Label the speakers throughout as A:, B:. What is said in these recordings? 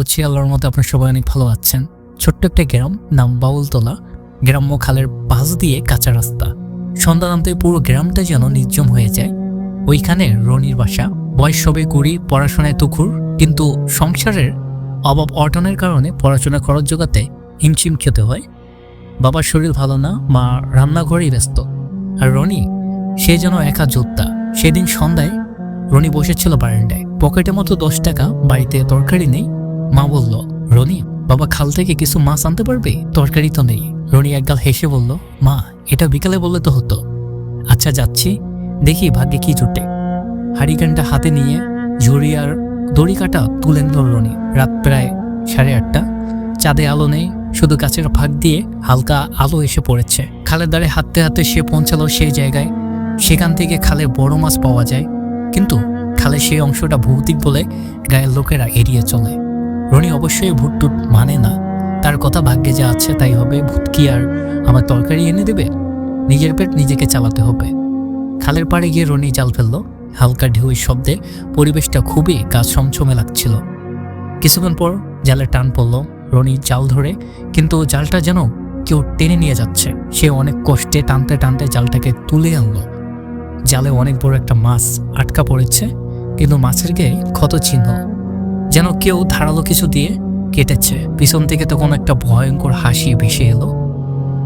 A: করছি আল্লাহর মতো আপনার সবাই অনেক ভালো আছেন। ছোট্ট একটা গ্রাম, নাম বাউলতলা। গ্রাম্য খালের পাশ দিয়ে কাঁচা রাস্তা। সন্ধ্যা নামতে পুরো গ্রামটা যেন নির্জন হয়ে যায়। ওইখানে রনির বাসা। বয়স সবে 20, পড়াশোনায় তুখুর, কিন্তু সংসারের অভাব অটনের কারণে পড়াশোনা খরচ জোগাতে হিমশিম খেতে হয়। বাবার শরীর ভালো না, মা রান্নাঘরেই ব্যস্ত। আর রনি, সে যেন একা যোদ্ধা। সেদিন সন্ধ্যায় রনি বসেছিল বারান্দায়, পকেটে মতো 10 টাকা, বাড়িতে তরকারি নেই। মা বলল, রনি, বাবা খাল থেকে কিছু মাছ আনতে পারবে? তরকারি তো নেই। রনি একগাল হেসে বলল, মা, এটা বিকালে বললে তো হতো। আচ্ছা, যাচ্ছি, দেখি ভাগ্যে কি জোটে। হারিকেনটা হাতে নিয়ে ঝুড়ি আর দড়ি কাটা তুলে নিল রনি। রাত প্রায় 8:30। চাঁদে আলো নেই, শুধু গাছের ফাঁক দিয়ে হালকা আলো এসে পড়েছে। খালের ধারে হাঁটতে হাঁটতে সে পৌঁছালো সেই জায়গায়। সেখান থেকে খালে বড় মাছ পাওয়া যায়, কিন্তু খালের সেই অংশটা ভৌতিক বলে গায়ের লোকেরা এড়িয়ে চলে। রনি অবশ্যই ভূত টুট মানে না, তার কথা ভাগ্যে যা আছে তাই হবে। ভূত কি আর আমার তরকারি এনে দেবে? নিজের পেট নিজেকে চালাতে হবে। খালের পাড়ে গিয়ে রনি জাল ফেললো। হালকা ঢেউয়ের শব্দে পরিবেশটা খুবই কাজ ছমছমে লাগছিল। কিছুক্ষণ পর জালে টান পড়ল। রনি জাল ধরে, কিন্তু জালটা যেন কেউ টেনে নিয়ে যাচ্ছে। সে অনেক কষ্টে টানতে টানতে জালটাকে তুলে আনলো। জালে অনেক বড় একটা মাছ আটকা পড়েছে, কিন্তু মাছের গায়ে ক্ষত চিহ্ন, যেন কেউ ধারালো কিছু দিয়ে কেটেছে। পিছন থেকে তখন একটা ভয়ঙ্কর হাসি ভেসে এলো।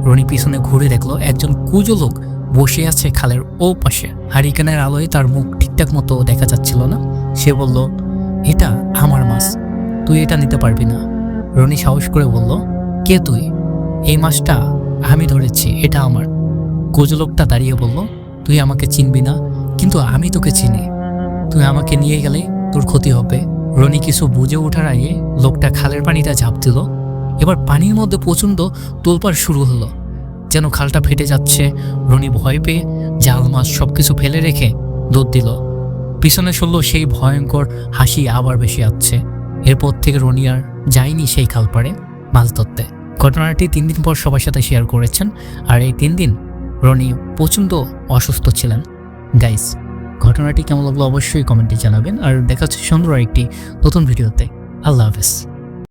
A: রনি পিছনে ঘুরে দেখলো একজন কুজো লোক বসে আছে খালের ও পাশে। হারিকেনের আলোয় তার মুখ ঠিকঠাক মতো দেখা যাচ্ছিল না। সে বলল, এটা আমার মাছ, তুই এটা নিতে পারবি না। রনি সাহস করে বলল, কে তুই? এই মাছটা আমি ধরেছি, এটা আমার। কুজো লোকটা দাঁড়িয়ে বলল, তুই আমাকে চিনবি না, কিন্তু আমি তোকে চিনি। তুই আমাকে নিয়ে গেলে তোর ক্ষতি হবে। রনি কিছু বুঝে ওঠার আগে লোকটা খালের পানিটা ঝাঁপ দিল। এবার পানির মধ্যে প্রচণ্ড তোলপাড় শুরু হলো, যেন খালটা ফেটে যাচ্ছে। রনি ভয় পেয়ে জাল মাছ সবকিছু ফেলে রেখে দৌড় দিল। পিছনে শুনল সেই ভয়ঙ্কর হাসি আবার বেশি আসছে। এরপর থেকে রনি আর যায়নি সেই খাল পাড়ে মাছ ধরতে। ঘটনাটি 3 দিন পর সবার সাথে শেয়ার করেছেন। আর এই 3 দিন রনি প্রচণ্ড অসুস্থ ছিলেন। গাইস, ঘটনাটি কেমন লাগলো অবশ্যই কমেন্টে জানাবেন। আর দেখা হচ্ছে সুন্দর একটি নতুন ভিডিওতে। আল্লাহ হাফেজ।